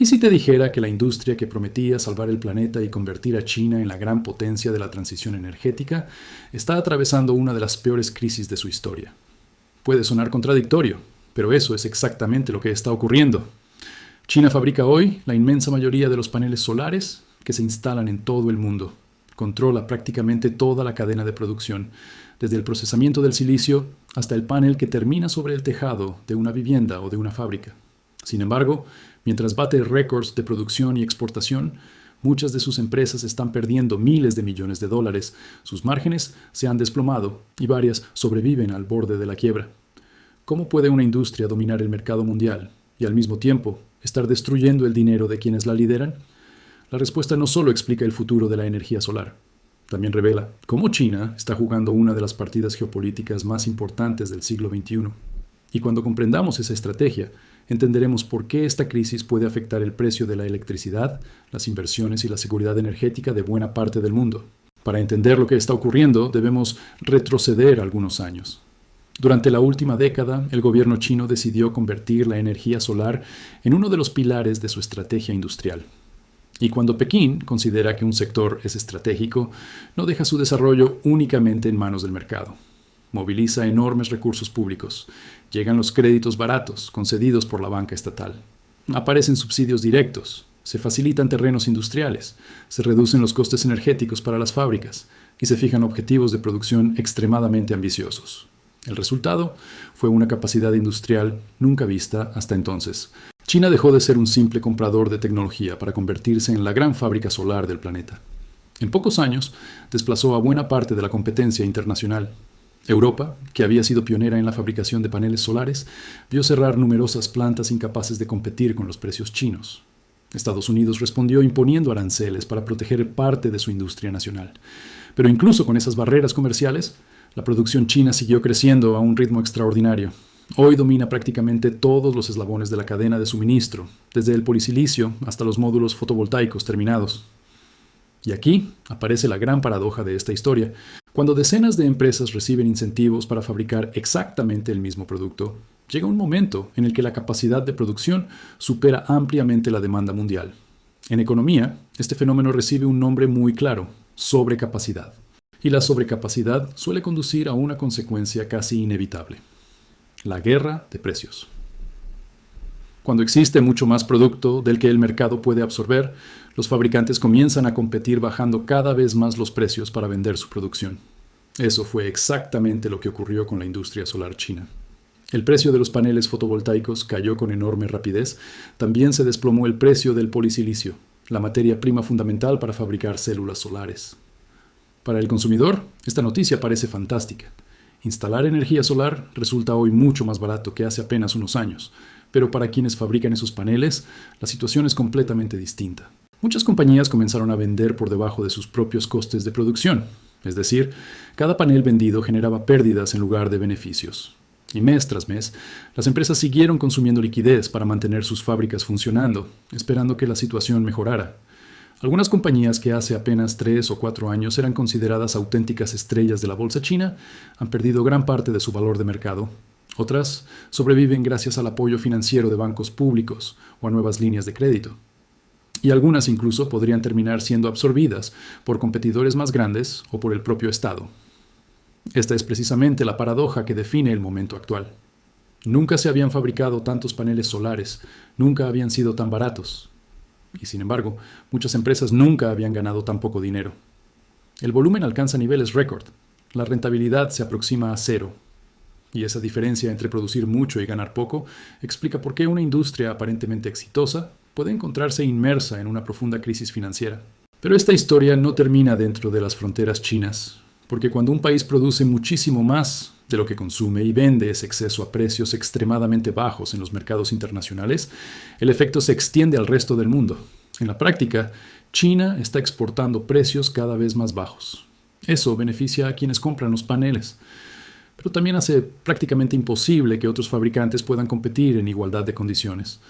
¿Y si te dijera que la industria que prometía salvar el planeta y convertir a China en la gran potencia de la transición energética está atravesando una de las peores crisis de su historia? Puede sonar contradictorio, pero eso es exactamente lo que está ocurriendo. China fabrica hoy la inmensa mayoría de los paneles solares que se instalan en todo el mundo. Controla prácticamente toda la cadena de producción, desde el procesamiento del silicio hasta el panel que termina sobre el tejado de una vivienda o de una fábrica. Sin embargo, mientras bate récords de producción y exportación, muchas de sus empresas están perdiendo miles de millones de dólares, sus márgenes se han desplomado y varias sobreviven al borde de la quiebra. ¿Cómo puede una industria dominar el mercado mundial y al mismo tiempo estar destruyendo el dinero de quienes la lideran? La respuesta no solo explica el futuro de la energía solar, también revela cómo China está jugando una de las partidas geopolíticas más importantes del siglo XXI. Y cuando comprendamos esa estrategia, entenderemos por qué esta crisis puede afectar el precio de la electricidad, las inversiones y la seguridad energética de buena parte del mundo. Para entender lo que está ocurriendo, debemos retroceder algunos años. Durante la última década, el gobierno chino decidió convertir la energía solar en uno de los pilares de su estrategia industrial. Y cuando Pekín considera que un sector es estratégico, no deja su desarrollo únicamente en manos del mercado. Moviliza enormes recursos públicos. Llegan los créditos baratos, concedidos por la banca estatal. Aparecen subsidios directos. Se facilitan terrenos industriales. Se reducen los costes energéticos para las fábricas. Y se fijan objetivos de producción extremadamente ambiciosos. El resultado fue una capacidad industrial nunca vista hasta entonces. China dejó de ser un simple comprador de tecnología para convertirse en la gran fábrica solar del planeta. En pocos años, desplazó a buena parte de la competencia internacional. Europa, que había sido pionera en la fabricación de paneles solares, vio cerrar numerosas plantas incapaces de competir con los precios chinos. Estados Unidos respondió imponiendo aranceles para proteger parte de su industria nacional. Pero incluso con esas barreras comerciales, la producción china siguió creciendo a un ritmo extraordinario. Hoy domina prácticamente todos los eslabones de la cadena de suministro, desde el polisilicio hasta los módulos fotovoltaicos terminados. Y aquí aparece la gran paradoja de esta historia. Cuando decenas de empresas reciben incentivos para fabricar exactamente el mismo producto, llega un momento en el que la capacidad de producción supera ampliamente la demanda mundial. En economía, este fenómeno recibe un nombre muy claro: sobrecapacidad. Y la sobrecapacidad suele conducir a una consecuencia casi inevitable: la guerra de precios. Cuando existe mucho más producto del que el mercado puede absorber, los fabricantes comienzan a competir bajando cada vez más los precios para vender su producción. Eso fue exactamente lo que ocurrió con la industria solar china. El precio de los paneles fotovoltaicos cayó con enorme rapidez. También se desplomó el precio del polisilicio, la materia prima fundamental para fabricar células solares. Para el consumidor, esta noticia parece fantástica. Instalar energía solar resulta hoy mucho más barato que hace apenas unos años, pero para quienes fabrican esos paneles, la situación es completamente distinta. Muchas compañías comenzaron a vender por debajo de sus propios costes de producción, es decir, cada panel vendido generaba pérdidas en lugar de beneficios. Y mes tras mes, las empresas siguieron consumiendo liquidez para mantener sus fábricas funcionando, esperando que la situación mejorara. Algunas compañías que hace apenas 3 o 4 años eran consideradas auténticas estrellas de la bolsa china han perdido gran parte de su valor de mercado. Otras sobreviven gracias al apoyo financiero de bancos públicos o a nuevas líneas de crédito. Y algunas incluso podrían terminar siendo absorbidas por competidores más grandes o por el propio Estado. Esta es precisamente la paradoja que define el momento actual. Nunca se habían fabricado tantos paneles solares, nunca habían sido tan baratos. Y sin embargo, muchas empresas nunca habían ganado tan poco dinero. El volumen alcanza niveles récord. La rentabilidad se aproxima a cero. Y esa diferencia entre producir mucho y ganar poco explica por qué una industria aparentemente exitosa puede encontrarse inmersa en una profunda crisis financiera. Pero esta historia no termina dentro de las fronteras chinas, porque cuando un país produce muchísimo más de lo que consume y vende ese exceso a precios extremadamente bajos en los mercados internacionales, el efecto se extiende al resto del mundo. En la práctica, China está exportando precios cada vez más bajos. Eso beneficia a quienes compran los paneles, pero también hace prácticamente imposible que otros fabricantes puedan competir en igualdad de condiciones.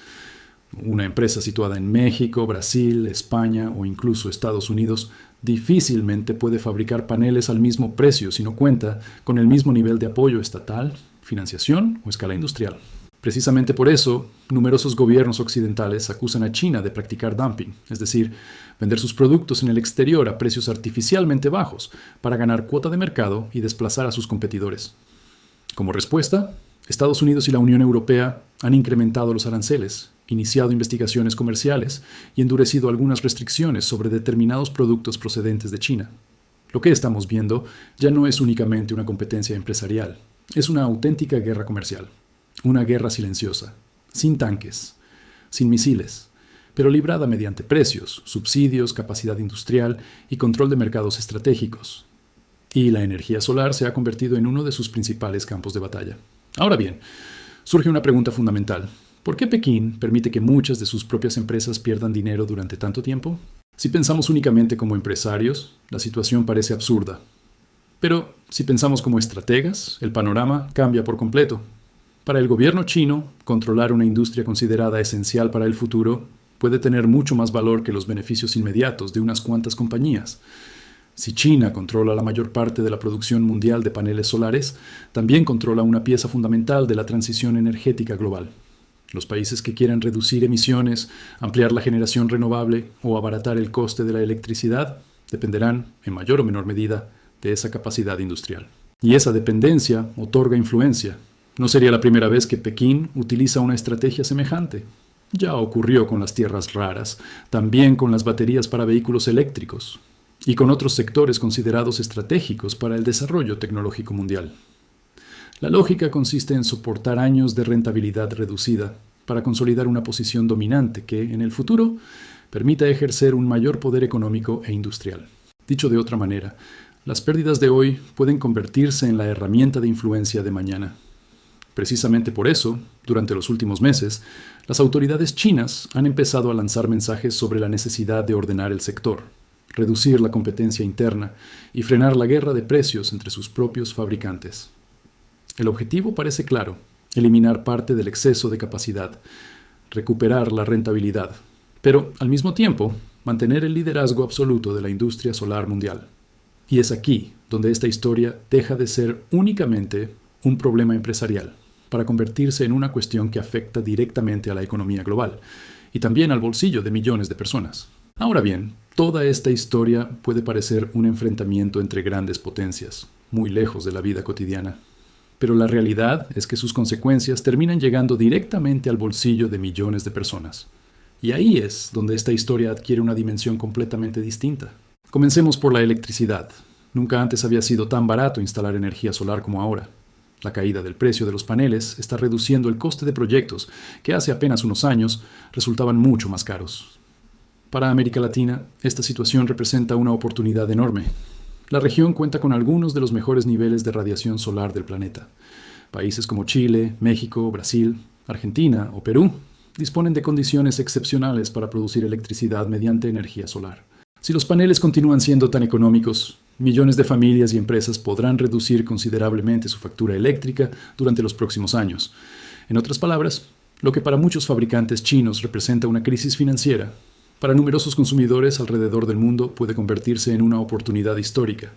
Una empresa situada en México, Brasil, España o incluso Estados Unidos difícilmente puede fabricar paneles al mismo precio si no cuenta con el mismo nivel de apoyo estatal, financiación o escala industrial. Precisamente por eso, numerosos gobiernos occidentales acusan a China de practicar dumping, es decir, vender sus productos en el exterior a precios artificialmente bajos para ganar cuota de mercado y desplazar a sus competidores. Como respuesta, Estados Unidos y la Unión Europea han incrementado los aranceles, iniciado investigaciones comerciales y endurecido algunas restricciones sobre determinados productos procedentes de China. Lo que estamos viendo ya no es únicamente una competencia empresarial, es una auténtica guerra comercial. Una guerra silenciosa, sin tanques, sin misiles, pero librada mediante precios, subsidios, capacidad industrial y control de mercados estratégicos. Y la energía solar se ha convertido en uno de sus principales campos de batalla. Ahora bien, surge una pregunta fundamental. ¿Por qué Pekín permite que muchas de sus propias empresas pierdan dinero durante tanto tiempo? Si pensamos únicamente como empresarios, la situación parece absurda. Pero si pensamos como estrategas, el panorama cambia por completo. Para el gobierno chino, controlar una industria considerada esencial para el futuro puede tener mucho más valor que los beneficios inmediatos de unas cuantas compañías. Si China controla la mayor parte de la producción mundial de paneles solares, también controla una pieza fundamental de la transición energética global. Los países que quieran reducir emisiones, ampliar la generación renovable o abaratar el coste de la electricidad dependerán, en mayor o menor medida, de esa capacidad industrial. Y esa dependencia otorga influencia. No sería la primera vez que Pekín utiliza una estrategia semejante. Ya ocurrió con las tierras raras, también con las baterías para vehículos eléctricos y con otros sectores considerados estratégicos para el desarrollo tecnológico mundial. La lógica consiste en soportar años de rentabilidad reducida para consolidar una posición dominante que, en el futuro, permita ejercer un mayor poder económico e industrial. Dicho de otra manera, las pérdidas de hoy pueden convertirse en la herramienta de influencia de mañana. Precisamente por eso, durante los últimos meses, las autoridades chinas han empezado a lanzar mensajes sobre la necesidad de ordenar el sector, reducir la competencia interna y frenar la guerra de precios entre sus propios fabricantes. El objetivo parece claro: eliminar parte del exceso de capacidad, recuperar la rentabilidad, pero, al mismo tiempo, mantener el liderazgo absoluto de la industria solar mundial. Y es aquí donde esta historia deja de ser únicamente un problema empresarial, para convertirse en una cuestión que afecta directamente a la economía global y también al bolsillo de millones de personas. Ahora bien, toda esta historia puede parecer un enfrentamiento entre grandes potencias, muy lejos de la vida cotidiana. Pero la realidad es que sus consecuencias terminan llegando directamente al bolsillo de millones de personas. Y ahí es donde esta historia adquiere una dimensión completamente distinta. Comencemos por la electricidad. Nunca antes había sido tan barato instalar energía solar como ahora. La caída del precio de los paneles está reduciendo el coste de proyectos que hace apenas unos años resultaban mucho más caros. Para América Latina, esta situación representa una oportunidad enorme. La región cuenta con algunos de los mejores niveles de radiación solar del planeta. Países como Chile, México, Brasil, Argentina o Perú disponen de condiciones excepcionales para producir electricidad mediante energía solar. Si los paneles continúan siendo tan económicos, millones de familias y empresas podrán reducir considerablemente su factura eléctrica durante los próximos años. En otras palabras, lo que para muchos fabricantes chinos representa una crisis financiera, para numerosos consumidores alrededor del mundo puede convertirse en una oportunidad histórica.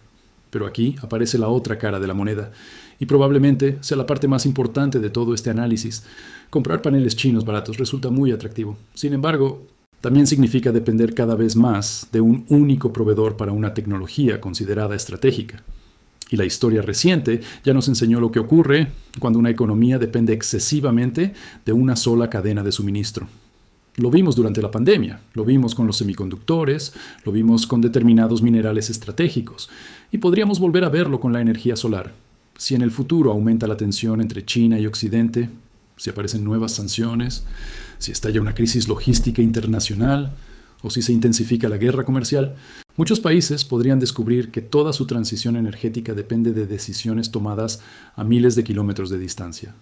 Pero aquí aparece la otra cara de la moneda, y probablemente sea la parte más importante de todo este análisis. Comprar paneles chinos baratos resulta muy atractivo. Sin embargo, también significa depender cada vez más de un único proveedor para una tecnología considerada estratégica. Y la historia reciente ya nos enseñó lo que ocurre cuando una economía depende excesivamente de una sola cadena de suministro. Lo vimos durante la pandemia, lo vimos con los semiconductores, lo vimos con determinados minerales estratégicos, y podríamos volver a verlo con la energía solar. Si en el futuro aumenta la tensión entre China y Occidente, si aparecen nuevas sanciones, si estalla una crisis logística internacional o si se intensifica la guerra comercial, muchos países podrían descubrir que toda su transición energética depende de decisiones tomadas a miles de kilómetros de distancia.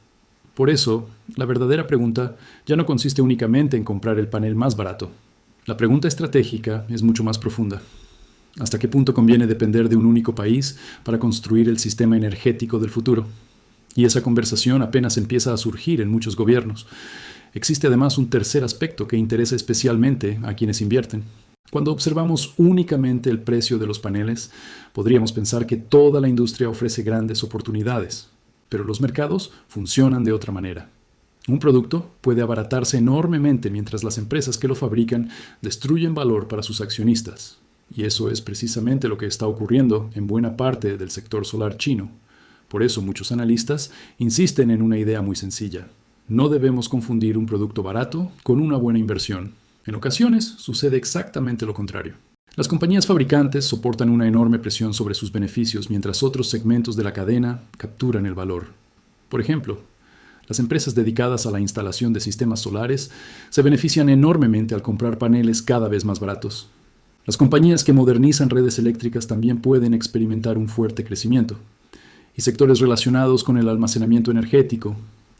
Por eso, la verdadera pregunta ya no consiste únicamente en comprar el panel más barato. La pregunta estratégica es mucho más profunda. ¿Hasta qué punto conviene depender de un único país para construir el sistema energético del futuro? Y esa conversación apenas empieza a surgir en muchos gobiernos. Existe además un tercer aspecto que interesa especialmente a quienes invierten. Cuando observamos únicamente el precio de los paneles, podríamos pensar que toda la industria ofrece grandes oportunidades, pero los mercados funcionan de otra manera. Un producto puede abaratarse enormemente mientras las empresas que lo fabrican destruyen valor para sus accionistas. Y eso es precisamente lo que está ocurriendo en buena parte del sector solar chino. Por eso muchos analistas insisten en una idea muy sencilla. No debemos confundir un producto barato con una buena inversión. En ocasiones sucede exactamente lo contrario. Las compañías fabricantes soportan una enorme presión sobre sus beneficios mientras otros segmentos de la cadena capturan el valor. Por ejemplo, las empresas dedicadas a la instalación de sistemas solares se benefician enormemente al comprar paneles cada vez más baratos. Las compañías que modernizan redes eléctricas también pueden experimentar un fuerte crecimiento. Y sectores relacionados con el almacenamiento energético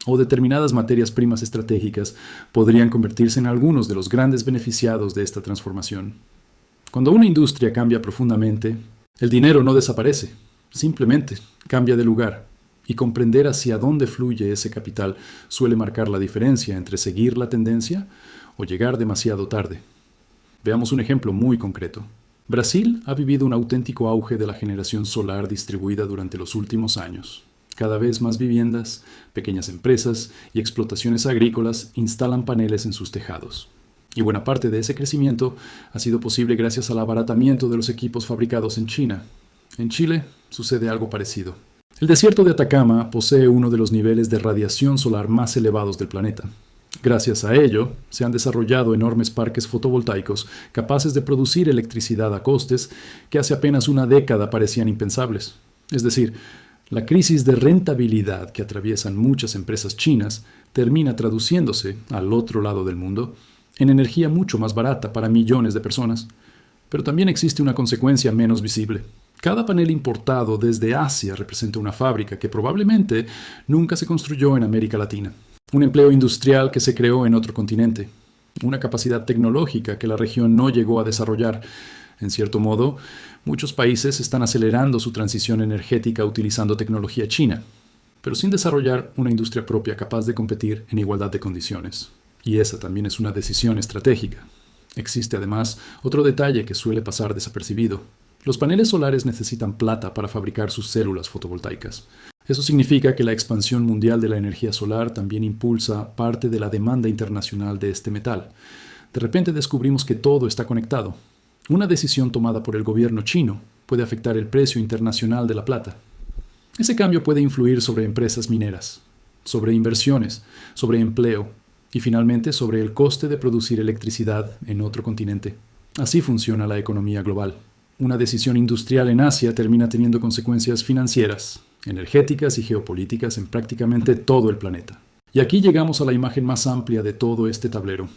o determinadas materias primas estratégicas podrían convertirse en algunos de los grandes beneficiados de esta transformación. Cuando una industria cambia profundamente, el dinero no desaparece, simplemente cambia de lugar. Y comprender hacia dónde fluye ese capital suele marcar la diferencia entre seguir la tendencia o llegar demasiado tarde. Veamos un ejemplo muy concreto. Brasil ha vivido un auténtico auge de la generación solar distribuida durante los últimos años. Cada vez más viviendas, pequeñas empresas y explotaciones agrícolas instalan paneles en sus tejados. Y buena parte de ese crecimiento ha sido posible gracias al abaratamiento de los equipos fabricados en China. En Chile sucede algo parecido. El desierto de Atacama posee uno de los niveles de radiación solar más elevados del planeta. Gracias a ello, se han desarrollado enormes parques fotovoltaicos capaces de producir electricidad a costes que hace apenas una década parecían impensables. Es decir, la crisis de rentabilidad que atraviesan muchas empresas chinas termina traduciéndose, al otro lado del mundo, en energía mucho más barata para millones de personas. Pero también existe una consecuencia menos visible. Cada panel importado desde Asia representa una fábrica que probablemente nunca se construyó en América Latina. Un empleo industrial que se creó en otro continente. Una capacidad tecnológica que la región no llegó a desarrollar. En cierto modo, muchos países están acelerando su transición energética utilizando tecnología china, pero sin desarrollar una industria propia capaz de competir en igualdad de condiciones. Y esa también es una decisión estratégica. Existe además otro detalle que suele pasar desapercibido. Los paneles solares necesitan plata para fabricar sus células fotovoltaicas. Eso significa que la expansión mundial de la energía solar también impulsa parte de la demanda internacional de este metal. De repente descubrimos que todo está conectado. Una decisión tomada por el gobierno chino puede afectar el precio internacional de la plata. Ese cambio puede influir sobre empresas mineras, sobre inversiones, sobre empleo y finalmente sobre el coste de producir electricidad en otro continente. Así funciona la economía global. Una decisión industrial en Asia termina teniendo consecuencias financieras, energéticas y geopolíticas en prácticamente todo el planeta. Y aquí llegamos a la imagen más amplia de todo este tablero.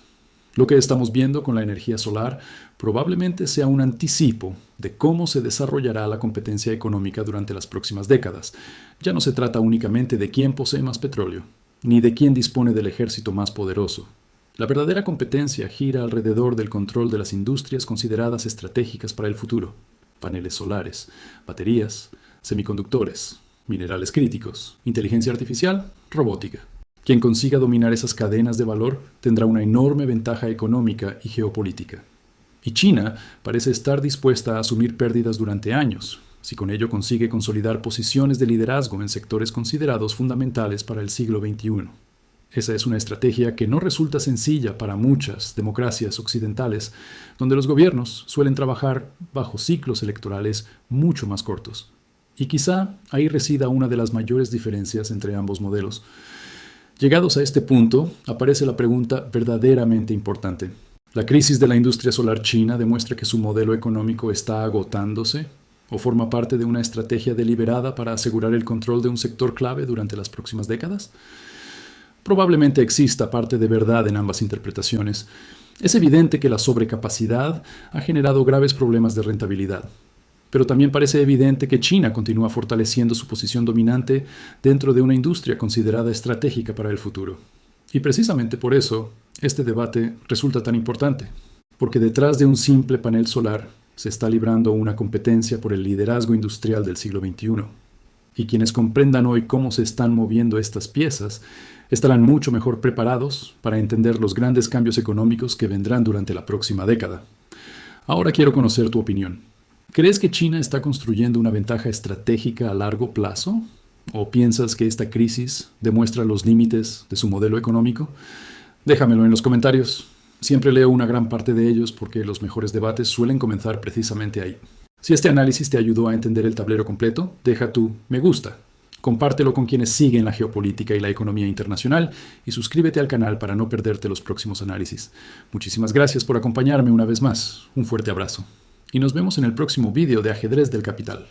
Lo que estamos viendo con la energía solar probablemente sea un anticipo de cómo se desarrollará la competencia económica durante las próximas décadas. Ya no se trata únicamente de quién posee más petróleo, ni de quién dispone del ejército más poderoso. La verdadera competencia gira alrededor del control de las industrias consideradas estratégicas para el futuro. Paneles solares, baterías, semiconductores, minerales críticos, inteligencia artificial, robótica. Quien consiga dominar esas cadenas de valor tendrá una enorme ventaja económica y geopolítica. Y China parece estar dispuesta a asumir pérdidas durante años, si con ello consigue consolidar posiciones de liderazgo en sectores considerados fundamentales para el siglo XXI. Esa es una estrategia que no resulta sencilla para muchas democracias occidentales, donde los gobiernos suelen trabajar bajo ciclos electorales mucho más cortos. Y quizá ahí resida una de las mayores diferencias entre ambos modelos. Llegados a este punto, aparece la pregunta verdaderamente importante. ¿La crisis de la industria solar china demuestra que su modelo económico está agotándose? ¿O forma parte de una estrategia deliberada para asegurar el control de un sector clave durante las próximas décadas? Probablemente exista parte de verdad en ambas interpretaciones. Es evidente que la sobrecapacidad ha generado graves problemas de rentabilidad. Pero también parece evidente que China continúa fortaleciendo su posición dominante dentro de una industria considerada estratégica para el futuro. Y precisamente por eso, este debate resulta tan importante. Porque detrás de un simple panel solar se está librando una competencia por el liderazgo industrial del siglo XXI. Y quienes comprendan hoy cómo se están moviendo estas piezas estarán mucho mejor preparados para entender los grandes cambios económicos que vendrán durante la próxima década. Ahora quiero conocer tu opinión. ¿Crees que China está construyendo una ventaja estratégica a largo plazo? ¿O piensas que esta crisis demuestra los límites de su modelo económico? Déjamelo en los comentarios. Siempre leo una gran parte de ellos porque los mejores debates suelen comenzar precisamente ahí. Si este análisis te ayudó a entender el tablero completo, deja tu me gusta. Compártelo con quienes siguen la geopolítica y la economía internacional y suscríbete al canal para no perderte los próximos análisis. Muchísimas gracias por acompañarme una vez más. Un fuerte abrazo. Y nos vemos en el próximo vídeo de Ajedrez del Capital.